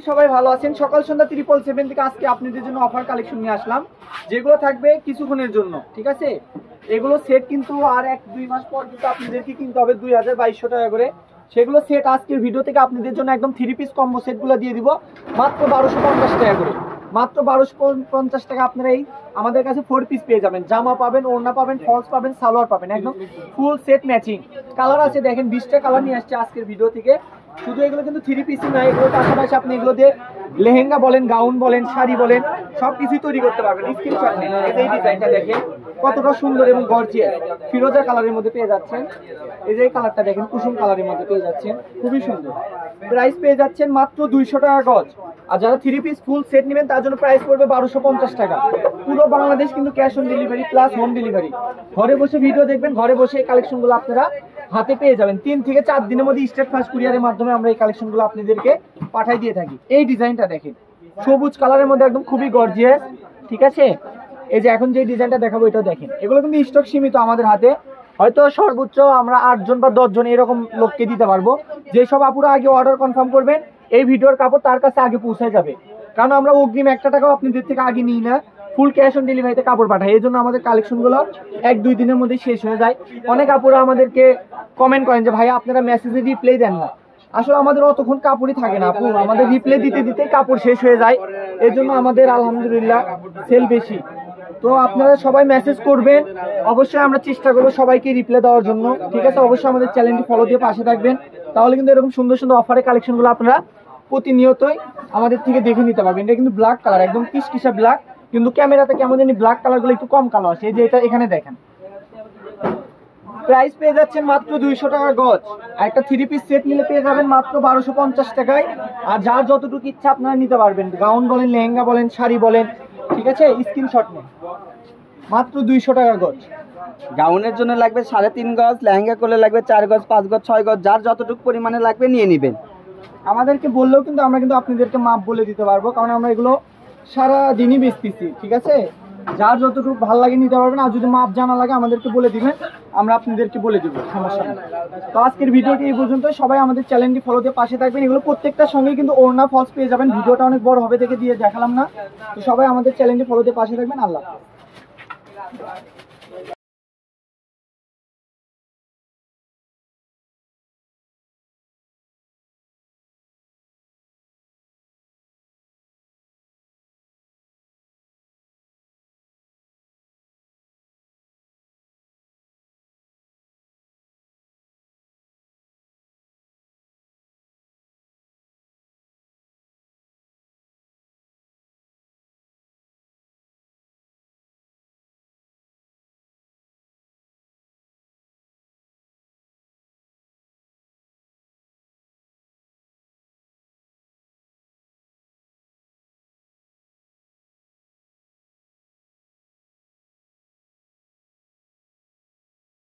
সবাই ভালো আছেন। সকাল সন্ধ্যা 777 থেকে আজকে আপনাদের জন্য অফার কালেকশন নিয়ে আসলাম, যেগুলো থাকবে কিছুক্ষণের জন্য। ঠিক আছে, এগুলো সেট কিন্তু আর 1-2 মাস পর কিন্তু আপনাদেরকে কিনতে হবে 2200 টাকা করে। সেগুলো সেট আজকের ভিডিও থেকে আপনাদের জন্য একদম 3 পিস কম্বো সেটগুলো দিয়ে দিব মাত্র 1250 টাকা করে। মাত্র 1250 টাকা আপনারা এই আমাদের কাছে 4 পিস পেয়ে যাবেন। জামা পাবেন, ওড়না পাবেন, ফলস পাবেন, সালোয়ার পাবেন, একদম ফুল সেট ম্যাচিং। কালার আছে দেখেন 20টা কালার নিয়ে আসছে আজকের ভিডিও থেকে। শুধু এগুলো কিন্তু 3 পিসই না, এগুলো পাশাপাশি আপনি এগুলো দিয়ে লেহেঙ্গা বলেন, গাউন বলেন, শাড়ি বলেন, সবকিছুই তৈরি করতে পারবেন। স্ক্রিনশট নিন। এই ডিজাইনটা দেখেন কতটা সুন্দর এবং গর্জিয়াস। ফিরোজা কালারের মধ্যে পেয়ে যাচ্ছেন। এই যে কালারটা দেখেন কুসুম কালারের মধ্যে পেয়ে যাচ্ছেন, খুবই সুন্দর। প্রাইস পেয়ে যাচ্ছেন মাত্র 200 টাকা গজ। আর যারা 3 পিস ফুল সেট নেবেন তার জন্য প্রাইস পড়বে 1250 টাকা। পুরো বাংলাদেশ কিন্তু cash on delivery plus home delivery. ঘরে বসে ভিডিও দেখবেন, ঘরে বসে এই কালেকশনগুলো আপনারা হাতে পেয়ে যাবেন। 3 থেকে 4 দিনের মধ্যে স্টেট ফাস্ট কুরিয়ারের মাধ্যমে আমরা এই কালেকশনগুলো আপনাদেরকে পাঠাই দিয়ে থাকি। এই ডিজাইনটা দেখেন সবুজ কালারের মধ্যে একদম খুবই গর্জিয়াস। ঠিক আছে, এই যে এখন যে ডিজাইনটা দেখাবো এটা দেখেন। এগুলো কিন্তু স্টক সীমিত আমাদের হাতে, হয়তো সর্বোচ্চ আমরা 8 জন বা 10 জন এরকম লোককে দিতে পারবো। যেসব আপুরা আগে অর্ডার কনফার্ম করবেন এই ভিডিওর কাপড় তার কাছে আগে পৌঁছে যাবে, কারণ আমরা অগ্রিম 1 টাকাও আপনাদের থেকে আগে নিই না, ফুল ক্যাশ অন ডেলিভারিতে কাপড় পাঠাই। এই জন্য আমাদের কালেকশনগুলো 1-2 দিনের মধ্যে শেষ হয়ে যায়। অনেক আপুরা আমাদেরকে কমেন্ট করেন যে ভাইয়া আপনারা মেসেজে রিপ্লাই দেন না। আসলে আমাদের অতক্ষণ কাপড়ই থাকে না আপু, আমাদের রিপ্লাই দিতে দিতেই কাপড় শেষ হয়ে যায়। এই জন্য আমাদের আলহামদুলিল্লাহ সেল বেশি। তো আপনারা সবাই মেসেজ করবেন, অবশ্যই আমরা চেষ্টা করবো সবাইকে রিপ্লাই দেওয়ার জন্য। ঠিক আছে, অবশ্যই আমাদের চ্যানেলটি ফলো দিয়ে পাশে থাকবেন, তাহলে কিন্তু এরকম সুন্দর সুন্দর অফারের কালেকশনগুলো আপনারা প্রতিনিয়তই আমাদের থেকে দেখে নিতে পারবেন। এটা কিন্তু ব্ল্যাক কালার, একদম কিসকিসা ব্ল্যাক, কিন্তু ক্যামেরাতে কেমন জানি ব্ল্যাক কালারগুলো একটু কম কালো আসে। এই যে এটা এখানে দেখেন। প্রাইস পেয়ে যাচ্ছেন মাত্র 200 টাকা গজ। একটা 3 পিস সেট নিলে পেয়ে যাবেন মাত্র 1250 টাকায়। আর যার যতটুকু ইচ্ছা আপনারা নিতে পারবেন, গাউন বলেন, লেহেঙ্গা বলেন, শাড়ি বলেন। ঠিক আছে, স্ক্রিনশট নিন। মাত্র 200 টাকা গজ। গাউনের জন্য লাগবে 3.5 গজ, লেহেঙ্গা করলে লাগবে 4 গজ, 5 গজ, 6 গজ, যার যতটুকু পরিমাণে লাগবে নিয়ে নেবেন। আমাদেরকে বললেও কিন্তু আমরা কিন্তু আপনাদেরকে মাপ বলে দিতে পারবো, কারণ আমরা এগুলো সারা দিনই বেচতেছি। ঠিক আছে, যার যতটুকু ভালো লাগে নিতে পারবেন। আর যদি মাপ জানা লাগে আমাদেরকে বলে দিবেন, আমরা আপনাদেরকে বলে দিব, সমস্যা নেই। তো আজকের ভিডিওটি এই পর্যন্ত। সবাই আমাদের চ্যানেলটি ফলো দিয়ে পাশে থাকবেন। এগুলো প্রত্যেকটার সঙ্গে কিন্তু ওড়না ফলস পেয়ে যাবেন। ভিডিওটা অনেক বড় হবে থেকে দিয়ে দেখালাম না। তো সবাই আমাদের চ্যানেলটি ফলো দিয়ে পাশে থাকবেন। আল্লাহ।